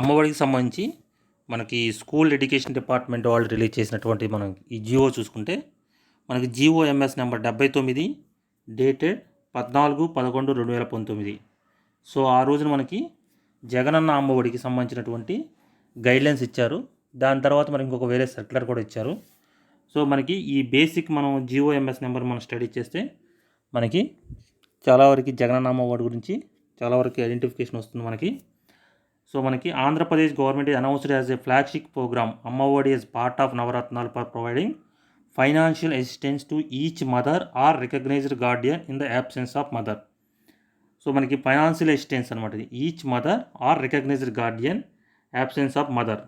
అమ్మఒడికి సంబంధించి మనకి school education department వాళ్ళు రిలీజ్ చేసినటువంటి మనం ఈ జియో చూసుకుంటే మనకి జిఓఎంఎస్ నెంబర్ 79 డేటెడ్ 14/11/2019. సో ఆ రోజున మనకి జగనన్న అమ్మఒడికి సంబంధించినటువంటి గైడ్లైన్స్ ఇచ్చారు. దాని తర్వాత మనకి ఇంకొక వేరే సర్క్యులర్ కూడా ఇచ్చారు. సో మనకి ఈ బేసిక్ మనం జిఓఎంఎస్ నెంబర్ మనం స్టడీ చేస్తే మనకి చాలా వరకు జగనన్న అమ్మఒడి గురించి చాలా వరకు ఐడెంటిఫికేషన్ వస్తుంది మనకి. సో మనకి Andhra Pradesh government is announced as a flagship program Amma Vodi as part of Navaratnalu for providing financial assistance to each mother or recognized guardian in the absence of mother. So మనకి ఫైనాన్షియల్ అసిస్టెన్స్ అనమాట ఇది. Each mother or recognised guardian absence of mother.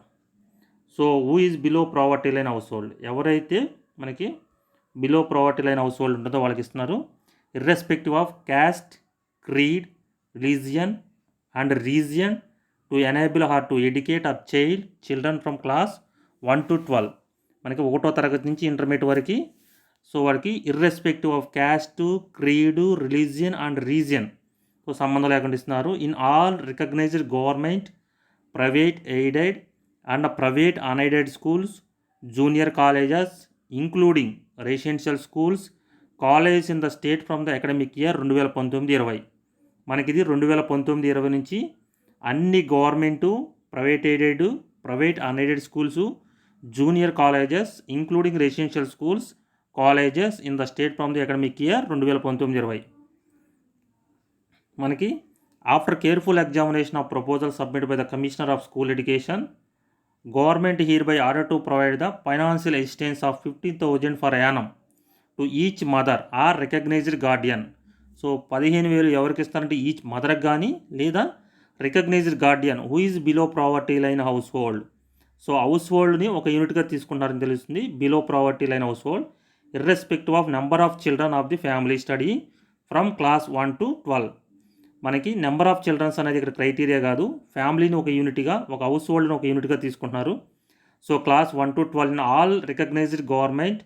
So who is below poverty line household, ఎవరైతే మనకి below poverty line household ఉంటుందో వాళ్ళకి ఇస్తున్నారు. Irrespective of caste, creed, religion and region to enable her to educate her children from class 1 to 12. మనకి 1వ తరగతి నుంచి intermediate వరకు. సో వాడికి irrespective of caste, creed, religion and region so సంబంధం లేకుండా ఇస్తున్నారు. In all recognised government, private aided and private unaided schools, junior colleges including residential schools, college in the state from the academic year 2019-20. మనకి ఇది 2019-20 నుంచి అన్ని government, private aided, private unaided schools, junior colleges including residential schools, colleges in the state from the academic year 2019-20. మనకి after careful examination of proposal submit by the commissioner of school education, government hereby order to provide the financial assistance of 15,000 for annum to each mother or recognised guardian. So 15,000 ఎవరికి ఇస్తారంటే each మదర్కి కానీ లేదా recognised guardian who is below poverty line household. So హౌస్ హోల్డ్ని ఒక యూనిట్గా తీసుకుంటారని తెలుస్తుంది. Below poverty line household irrespective of number of children of the family study from class 1 to 12. మనకి నెంబర్ ఆఫ్ చిల్డ్రన్స్ అనేది ఇక్కడ క్రైటీరియా కాదు. ఫ్యామిలీని ఒక యూనిట్గా, ఒక హౌస్ హోల్డ్ని ఒక యూనిట్గా తీసుకుంటున్నారు. So class 1 to 12 in all recognised government,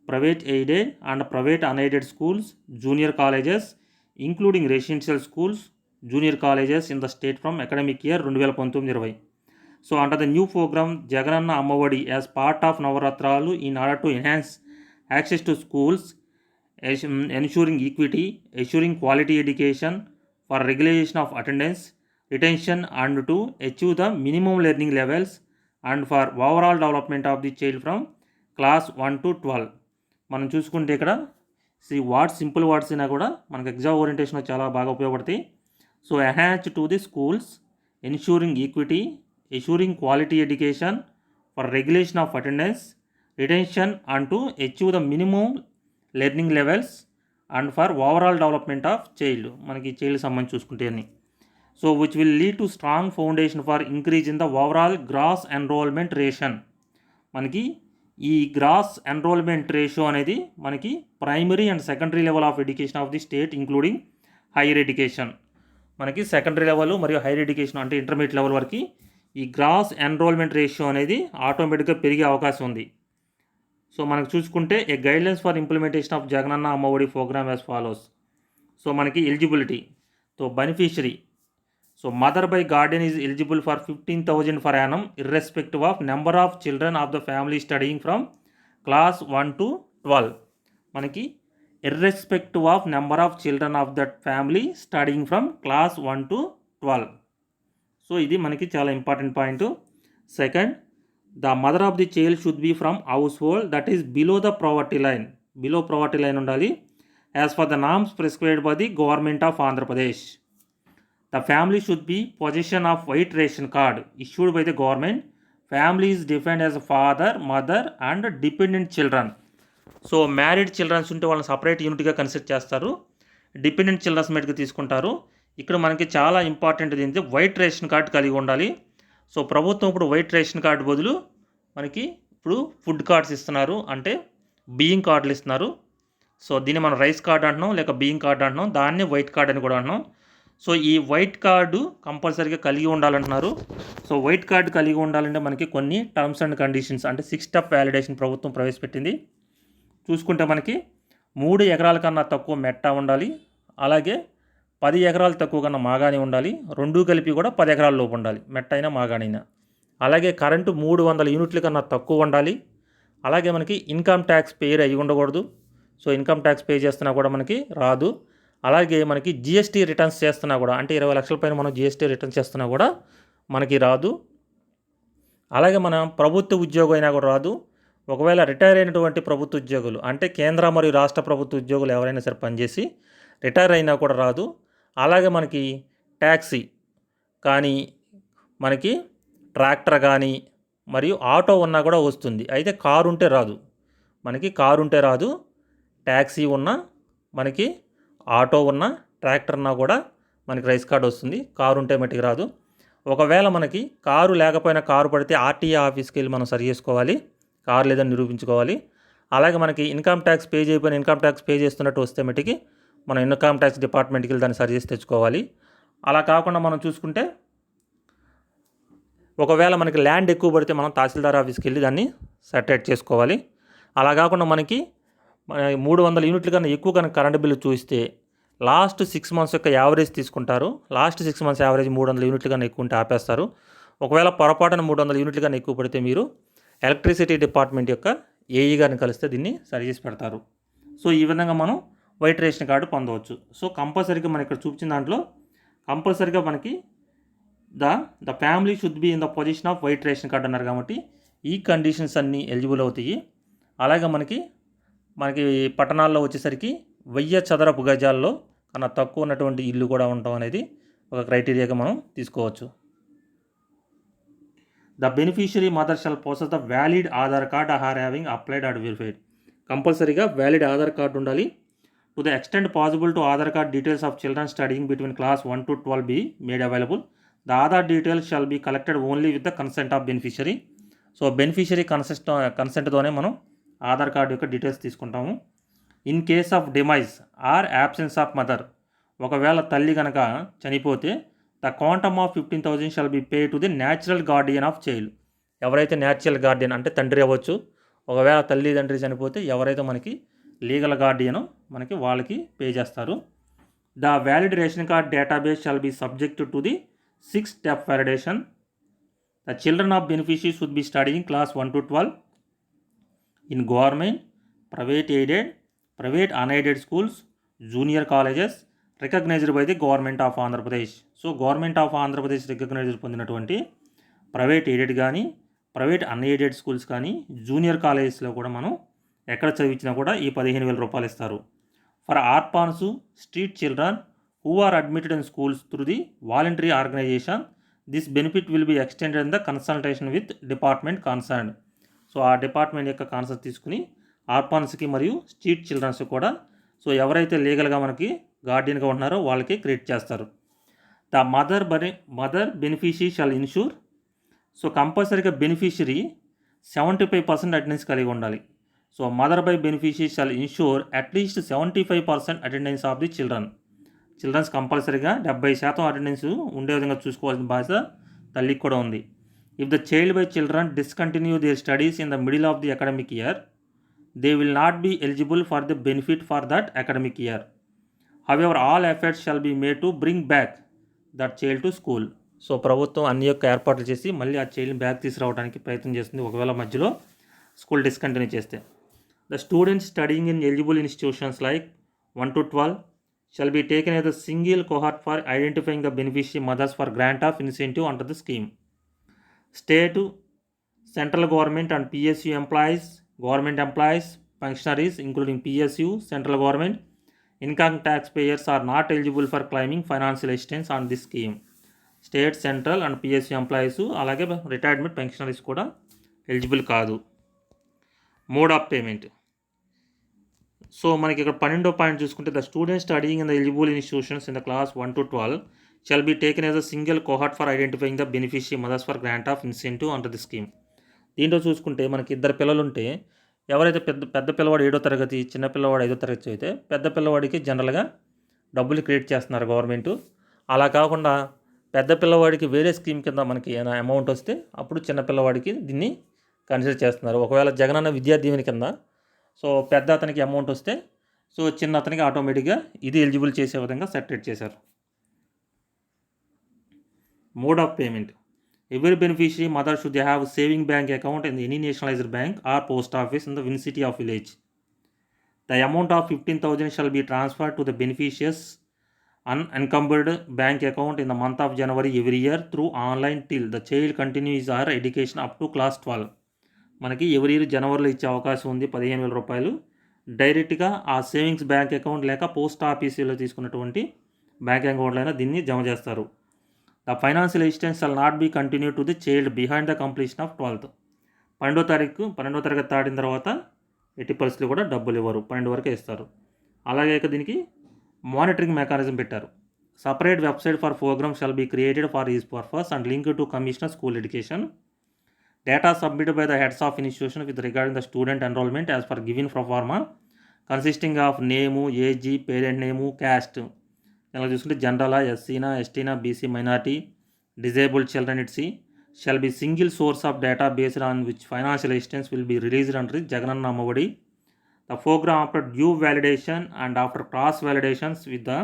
private aided and private unaided schools, junior colleges including residential schools, junior colleges in the state from academic year 2019-20. So under the new programme Jagananna Amma Vodi as part of Navaratnalu in order to enhance access to schools, ensuring equity, ensuring quality education for regulation of attendance, retention and to achieve the minimum learning levels and for overall development of the child from class 1 to 12. మనం చూసుకుంటే ఇక్కడ simple words అయినా కూడా మనకు exam orientation చాలా బాగా ఉపయోగపడతాయి. So enhance to the schools, ensuring equity, ensuring quality education for regulation of attendance, retention and to achieve the minimum learning levels and for overall development of child. మనకి child సంబంధించి చూసుకుంటే అన్ని. So which will lead to strong foundation for increase in the overall gross enrollment ratio. మనకి ఈ gross enrolment ratio అనేది మనకి primary and secondary level of education of the state including higher education. మనకి secondary level మరియు higher education అంటే intermediate level వరకు ఈ gross enrolment ratio అనేది ఆటోమేటిక్గా పెరిగే అవకాశం ఉంది. సో మనకు చూసుకుంటే a guidelines for implementation of Jagananna Amma Vodi programme as follows. So మనకి eligibility, so beneficiary, so mother by guardian is eligible for 15,000 for annum irrespective of number of children of the family studying from class 1 to 12. మనకి irrespective of number of children of that family studying from class 1 to 12. So ఇది మనకి చాలా important point. Second, the mother of the child should be from household that is below the poverty line. Below poverty line ఉండాలి as per the norms prescribed by the government of Andhra Pradesh. The family should be position of white ration card issued by the government. Family is defined as father, mother and dependent children. So married childrens ఉంటే వాళ్ళని separate యూనిట్గా consider చేస్తారు, dependent children's మీదకి తీసుకుంటారు. ఇక్కడ మనకి చాలా important ఏంటంటే వైట్ రేషన్ కార్డు కలిగి ఉండాలి. సో ప్రభుత్వం ఇప్పుడు వైట్ రేషన్ కార్డు బదులు మనకి ఇప్పుడు ఫుడ్ కార్డ్స్ ఇస్తున్నారు, అంటే బియ్యం కార్డులు ఇస్తున్నారు. సో దీన్ని మనం రైస్ కార్డు అంటున్నాం, లేక బియ్యం కార్డు అంటున్నాం, దాన్ని వైట్ కార్డ్ అని కూడా అంటున్నాం. సో ఈ వైట్ కార్డు కంపల్సరీగా కలిగి ఉండాలంటున్నారు. సో వైట్ కార్డు కలిగి ఉండాలంటే మనకి కొన్ని టర్మ్స్ అండ్ కండిషన్స్ అంటే 6 స్టెప్ వ్యాలిడేషన్ ప్రభుత్వం ప్రవేశపెట్టింది. చూసుకుంటే మనకి 3 ఎకరాల కన్నా తక్కువ మెట్ట ఉండాలి, అలాగే 10 ఎకరాలు తక్కువ కన్నా మాగాణి ఉండాలి. రెండూ కలిపి కూడా 10 ఎకరాల లోపు ఉండాలి, మెట్ట అయినా మాగాణైనా. అలాగే కరెంటు 300 యూనిట్ల కన్నా తక్కువ ఉండాలి. అలాగే మనకి ఇన్కమ్ ట్యాక్స్ పేరు అయి ఉండకూడదు. సో ఇన్కమ్ ట్యాక్స్ పే చేస్తున్నా కూడా మనకి రాదు. అలాగే మనకి జిఎస్టీ రిటర్న్స్ చేస్తున్నా కూడా, అంటే 20 లక్షల పైన మనం జిఎస్టీ రిటర్న్స్ చేస్తున్నా కూడా మనకి రాదు. అలాగే మన ప్రభుత్వ ఉద్యోగం అయినా కూడా రాదు. ఒకవేళ రిటైర్ అయినటువంటి ప్రభుత్వ ఉద్యోగులు, అంటే కేంద్ర మరియు రాష్ట్ర ప్రభుత్వ ఉద్యోగులు ఎవరైనా సరే పనిచేసి రిటైర్ అయినా కూడా రాదు. అలాగే మనకి ట్యాక్సీ కానీ, మనకి ట్రాక్టర్ కానీ మరియు ఆటో ఉన్నా కూడా వస్తుంది. అయితే కారు ఉంటే రాదు. మనకి కారు ఉంటే రాదు. ట్యాక్సీ ఉన్నా, మనకి ఆటో ఉన్నా, ట్రాక్టర్ ఉన్నా కూడా మనకి రైస్ కార్డు వస్తుంది. కారు ఉంటే మట్టికి రాదు. ఒకవేళ మనకి కారు లేకపోయినా కారు పడితే ఆర్టీఏ ఆఫీస్కి వెళ్ళి మనం సరి చేసుకోవాలి, కారు లేదని నిరూపించుకోవాలి. అలాగే మనకి ఇన్కమ్ ట్యాక్స్ పే చేయకపోయినా ఇన్కమ్ ట్యాక్స్ పే చేస్తున్నట్టు వస్తే మట్టికి మనం ఇన్కమ్ ట్యాక్స్ డిపార్ట్మెంట్కి వెళ్ళి దాన్ని సరి చేసి తెచ్చుకోవాలి. అలా కాకుండా మనం చూసుకుంటే ఒకవేళ మనకి ల్యాండ్ ఎక్కువ పడితే మనం తహసీల్దార్ ఆఫీస్కి వెళ్ళి దాన్ని సెటిల్ చేసుకోవాలి. అలా కాకుండా మనకి 300 యూనిట్ల కన్నా ఎక్కువ కనుక కరెంటు బిల్లు చూస్తే లాస్ట్ 6 మంత్స్ యొక్క యావరేజ్ తీసుకుంటారు. లాస్ట్ 6 మంత్స్ యావరేజ్ 300 యూనిట్ల కన్నా ఎక్కువ ఉంటే ఆపేస్తారు. ఒకవేళ పొరపాటున 300 యూనిట్ల కన్నా ఎక్కువ పడితే మీరు ఎలక్ట్రిసిటీ డిపార్ట్మెంట్ యొక్క ఏఈ గారిని కలిస్తే దీన్ని సరి చేసి పెడతారు. సో ఈ విధంగా మనం వైట్ రేషన్ కార్డు పొందవచ్చు. సో కంపల్సరీగా మనం ఇక్కడ చూపించిన దాంట్లో కంపల్సరీగా మనకి the family should be in the position of white ration card అన్నారు కాబట్టి ఈ కండిషన్స్ అన్నీ ఎలిజిబుల్ అవుతాయి. అలాగే మనకి పట్టణాల్లో వచ్చేసరికి 1000 చదరపు గజాల్లో కన్నా తక్కువ ఉన్నటువంటి ఇల్లు కూడా ఉండటం అనేది ఒక క్రైటీరియాగా మనం తీసుకోవచ్చు. The beneficiary mother shall possess the valid Aadhaar card or having applied and verified. కంపల్సరీగా వ్యాలిడ్ ఆధార్ కార్డు ఉండాలి. To the extent possible to Aadhaar card details of children studying between class 1 to 12 be made available. The Aadhaar details shall be collected only with the consent of beneficiary. So beneficiary కన్సెంట్తోనే మనం Aadhaar card యొక్క details తీసుకుంటాము. In case of demise or absence of mother, ఒకవేళ తల్లి కనుక చనిపోతే the quantum of 15,000 shall be pay to the natural Guardian of child. ఎవరైతే natural Guardian అంటే తండ్రి అవ్వచ్చు, ఒకవేళ తల్లి తండ్రి చనిపోతే ఎవరైతే మనకి లీగల్ గార్డియనో మనకి వాళ్ళకి పే చేస్తారు. The valid ration card database shall be subject to the 6 step validation. The children of beneficiaries should be studying class 1 to 12 in government, private aided, private unaided schools, junior colleges recognized by the government of Andhra Pradesh. So government of Andhra Pradesh recognise పొందినటువంటి private aided కానీ, private unaided schools కానీ, junior కాలేజెస్లో కూడా మనం ఎక్కడ చదివించినా కూడా ఈ 15,000 రూపాయలు ఇస్తారు. For orphans, street children who are admitted in schools through the voluntary organization, this benefit will be extended in the consultation with department concerned. So ఆ డిపార్ట్మెంట్ యొక్క కాన్సెప్ట్ తీసుకుని ఆర్ఫాన్స్కి మరియు స్ట్రీట్ చిల్డ్రన్స్ కూడా సో ఎవరైతే లీగల్గా మనకి గార్డియన్గా ఉంటున్నారో వాళ్ళకి క్రియేట్ చేస్తారు. The mother beneficiary shall ensure. So కంపల్సరీగా బెనిఫిషరీ 75% అటెండెన్స్ కలిగి ఉండాలి. So mother by beneficiary shall ensure at least 75% attendance of the childrens కంపల్సరీగా 70% అటెండెన్స్ ఉండే విధంగా చూసుకోవాల్సిన బాధ్యత తల్లికి కూడా ఉంది. If the child by children discontinue their studies in the middle of the academic year, they will not be eligible for the benefit for that academic year. However all efforts shall be made to bring back that child to school. So ప్రభుత్వం అన్ని యొక్క ఏర్పాట్లు చేసి మళ్ళీ ఆ చైల్డ్ని back తీసుకురావడానికి ప్రయత్నం చేస్తుంది ఒకవేళ మధ్యలో స్కూల్ డిస్కంటిన్యూ చేస్తే. The students studying in eligible institutions like 1 to 12 shall be taken as a single cohort for identifying the beneficiary mothers for grant of incentive under the scheme. State, central government and PSU employees, government employees, functionaries including PSU, central government, income taxpayers are not eligible for claiming financial assistance on this scheme. State, central and PSU employees అలాగే retirement pensioners కూడా eligible కాదు. Mode of payment. So మనకి ఇక్కడ 12వ point చూసుకుంటే the student studying in the eligible institutions in the class 1 to 12 shall be taken as a single cohort for identifying the beneficiary mothers for grant of incentive under the scheme. దీంట్లో చూసుకుంటే మనకి 2 పిల్లలు ఉంటే ఎవరైతే పెద్ద పిల్లవాడు 7వ తరగతి, చిన్న పిల్లవాడు 5వ తరగతి చదివితే పెద్ద పిల్లవాడికి జనరల్గా డబ్బులు క్రియేట్ చేస్తున్నారు గవర్నమెంట్. అలా కాకుండా పెద్ద పిల్లవాడికి వేరే స్కీమ్ కింద మనకి ఏమైనా అమౌంట్ వస్తే అప్పుడు చిన్న పిల్లవాడికి దీన్ని కన్సిడర్ చేస్తున్నారు. ఒకవేళ జగనన్న విద్యా దీవెన కింద సో పెద్ద అతనికి అమౌంట్ వస్తే సో చిన్న అతనికి ఆటోమేటిక్గా ఇది ఎలిజిబుల్ చేసే విధంగా సెటరేట్ చేశారు. Mode of payment. Every beneficiary mother should have a saving bank account in any nationalized bank or post office in the vicinity of village. The amount of 15,000 shall be transferred to the beneficiary's unencumbered bank account in the month of January every year through online till the child continues her education up to class 12. మనకి ఎవరి year జనవరిలో ఇచ్చే అవకాశం ఉంది 15,000 రూపాయలు డైరెక్ట్గా ఆ savings bank account లేక పోస్ట్ ఆఫీసులో తీసుకున్నటువంటి బ్యాంక్ అకౌంట్లో అయినా దీన్ని జమ చేస్తారు. The financial assistance shall not be continued to the child behind the completion of 12th. 12వ తరగతి దాటిన తర్వాత ఎట్టి పరిస్థితులు కూడా డబ్బులు ఇవ్వరు, 12 వరకే ఇస్తారు. అలాగే దీనికి మానిటరింగ్ మెకానిజం పెట్టారు. Separate website for programme shall be created for this purpose and link to commissioner school education. Data submitted by the heads of institution with regarding the student enrollment as per given pro forma consisting of name, age, parent name, caste. ఇలా చూసుకుంటే జనరలా, ఎస్సీనా, ఎస్టీనా, BC, minority, disabled children it's shall be single source of data based on which financial assistance will be released under Jagananna Amma Vodi. The program after due validation and after cross validations with the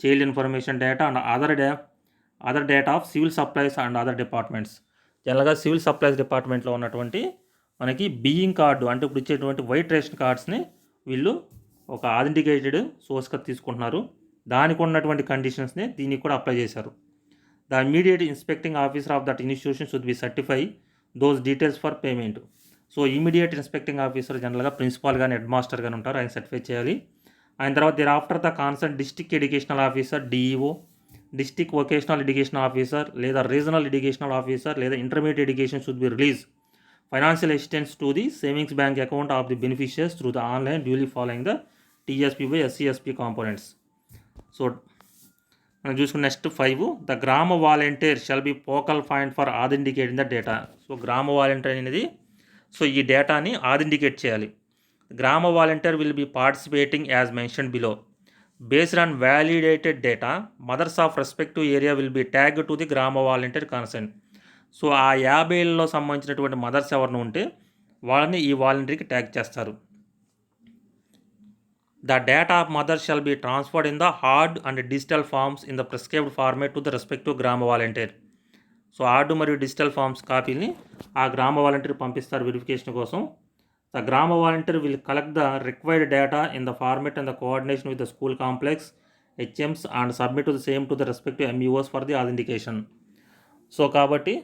child information data and other data of civil supplies and other departments. జనరల్గా civil supplies డిపార్ట్మెంట్లో ఉన్నటువంటి మనకి బియ్యం card అంటే ఇప్పుడు ఇచ్చేటువంటి white ration కార్డ్స్ని వీళ్ళు ఒక ఆథెంటికేటెడ్ సోర్స్గా తీసుకుంటున్నారు. దానికి ఉన్నటువంటి కండిషన్స్ని దీనికి కూడా అప్లై చేశారు. The immediate inspecting officer of that institution should be certify those details for payment. So immediate inspecting officer జనరల్గా ప్రిన్సిపాల్ కానీ హెడ్ మాస్టర్ కానీ ఉంటారు, ఆయన సర్టిఫై చేయాలి. ఆయన తర్వాత thereafter the concern district educational officer DEO, district vocational education officer లేదా regional educational officer లేదా intermediate education should be release financial assistance to the savings bank account of the beneficiaries through the online duly following the TSP by SCSP components. So మనం చూసుకున్న next 5 the grama volunteer shall be focal point for authenticating the data. So grama volunteer అనేది so ఈ డేటాని authenticate చేయాలి. Grama volunteer will be participating as mention below. Based on validated data mothers of respective area will be tag to the grama volunteer concern. So ఆ 50 ఏళ్ళలో సంబంధించినటువంటి మదర్స్ ఎవరిని ఉంటే వాళ్ళని ఈ వాలంటీర్కి ట్యాగ్ చేస్తారు. The data of mother shall be transferred in the hard and digital forms in the prescribed format to the respective grama volunteer. So hard మరియు డిజిటల్ ఫామ్స్ కాపీని ఆ గ్రామ వాలంటీర్ పంపిస్తారు వెరిఫికేషన్ కోసం. The grama volunteer will collect the required data in the format and the coordination with the school complex HMs and submit to the same to the respective MEOs for the authentication. So కాబట్టి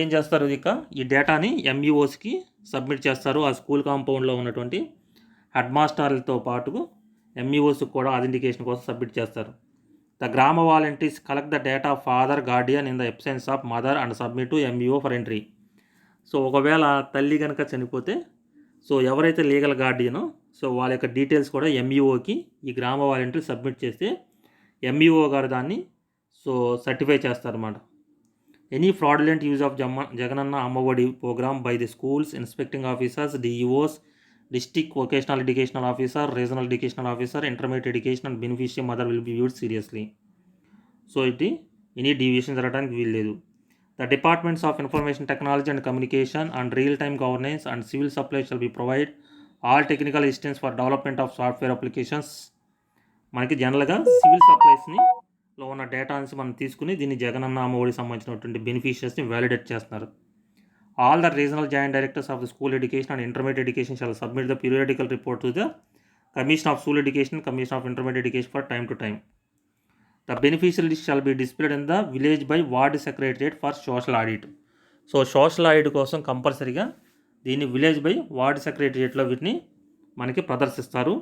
ఏం చేస్తారు, ఇక ఈ డేటాని ఎంఈఓస్కి submit చేస్తారు. ఆ school కాంపౌండ్లో ఉన్నటువంటి హెడ్ మాస్టర్లతో పాటు ఎంఈఓస్ కూడా ఆథెంటికేషన్ కోసం సబ్మిట్ చేస్తారు. ద గ్రామ volunteers collect the data of father Guardian in the absence of mother and submit to MEO for entry. So ఒకవేళ తల్లి కనుక చనిపోతే సో ఎవరైతే లీగల్ గార్డియనో సో వాళ్ళ యొక్క డీటెయిల్స్ కూడా ఎంఈఓకి ఈ గ్రామ వాలంటీర్ సబ్మిట్ చేస్తే ఎంఈఓ గారు దాన్ని సో సర్టిఫై చేస్తారన్నమాట. Any fraudulent use of Jagananna Amma Vodi programme by the schools inspecting officers, DEOs, district vocational educational officer, regional educational officer, intermediate education and beneficiary mother will be viewed seriously. So ఇది any deviation జరగడానికి వీల్లేదు. The departments of information technology and communication and real time governance and civil supply shall be provide all technical assistance for development of software applications. మనకి జనరల్గా civil సప్లైస్ని లో ఉన్న డేటాని మనం తీసుకుని దీన్ని జగనన్న అమ్మఒడికి సంబంధించినటువంటి బెనిఫిషియర్స్ని వ్యాలిడేట్ చేస్తున్నారు. All the regional joint directors of the school education and intermediate education shall submit the periodical report to the Commission of School Education, Commission of Intermediate Education for time to time. The beneficiary list shall be displayed in the village by ward secretariat for social audit. So social audit కోసం కంపల్సరీగా దీన్ని village by word సెక్రటరియట్లో వీటిని మనకి ప్రదర్శిస్తారు.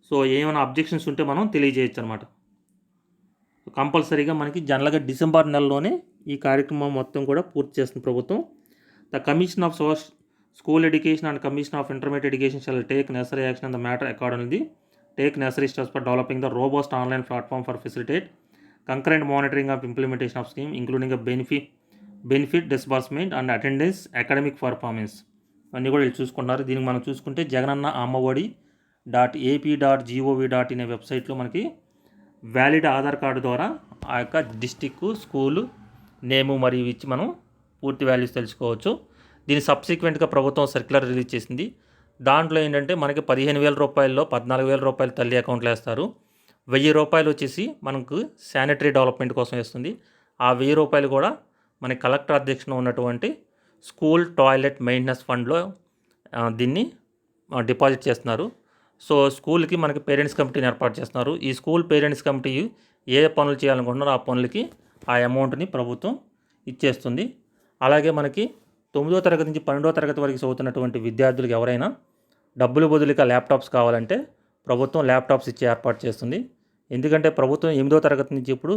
So ఏమైనా objections ఉంటే మనం తెలియజేయచ్చు అనమాట. కంపల్సరీగా మనకి జనరల్గా డిసెంబర్ నెలలోనే ఈ కార్యక్రమం మొత్తం కూడా పూర్తి చేస్తుంది ప్రభుత్వం. The Commission of School Education and Commission of Intermediate Education shall take necessary action on the matter accordingly. Take necessary steps for developing the robust online platform for facilitate concurrent monitoring of implementation of scheme, including a benefit disbursement and attendance, academic performance. అన్నీ కూడా వీళ్ళు చూసుకున్నారు. దీనికి మనం చూసుకుంటే Jagananna Amma Vodi .ap.gov.in అనే వెబ్సైట్లో మనకి వ్యాలిడ్ ఆధార్ కార్డు ద్వారా ఆ యొక్క డిస్టిక్, స్కూలు నేము మరియు ఇచ్చి మనం పూర్తి వాల్యూస్ తెలుసుకోవచ్చు. దీని సబ్సిక్వెంట్గా ప్రభుత్వం సర్క్యులర్ రిలీజ్ చేసింది. దాంట్లో ఏంటంటే మనకి 15,000 రూపాయల్లో 14,000 రూపాయలు తల్లి అకౌంట్లో వేస్తారు. 1000 రూపాయలు వచ్చేసి మనకు శానిటరీ డెవలప్మెంట్ కోసం వేస్తుంది. ఆ 1000 రూపాయలు కూడా మన కలెక్టర్ అధ్యక్షతన ఉన్నటువంటి స్కూల్ టాయిలెట్ మెయింటెనెన్స్ ఫండ్లో దీన్ని డిపాజిట్ చేస్తున్నారు. సో స్కూల్కి మనకి పేరెంట్స్ కమిటీని ఏర్పాటు చేస్తున్నారు. ఈ స్కూల్ పేరెంట్స్ కమిటీ ఏ పనులు చేయాలనుకుంటున్నారో ఆ పనులకి ఆ అమౌంట్ని ప్రభుత్వం ఇచ్చేస్తుంది. అలాగే మనకి 9వ తరగతి నుంచి 12వ తరగతి వరకు చదువుతున్నటువంటి విద్యార్థులకు ఎవరైనా డబ్బులు బదులుగా ల్యాప్టాప్స్ కావాలంటే ప్రభుత్వం ల్యాప్టాప్స్ ఇచ్చే ఏర్పాటు చేస్తుంది. ఎందుకంటే ప్రభుత్వం 8వ తరగతి నుంచి ఇప్పుడు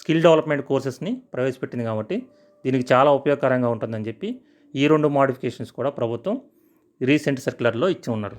స్కిల్ డెవలప్మెంట్ కోర్సెస్ని ప్రవేశపెట్టింది కాబట్టి దీనికి చాలా ఉపయోగకరంగా ఉంటుందని చెప్పి ఈ 2 మోడిఫికేషన్స్ కూడా ప్రభుత్వం రీసెంట్ సర్క్యులర్లో ఇచ్చి ఉన్నారు.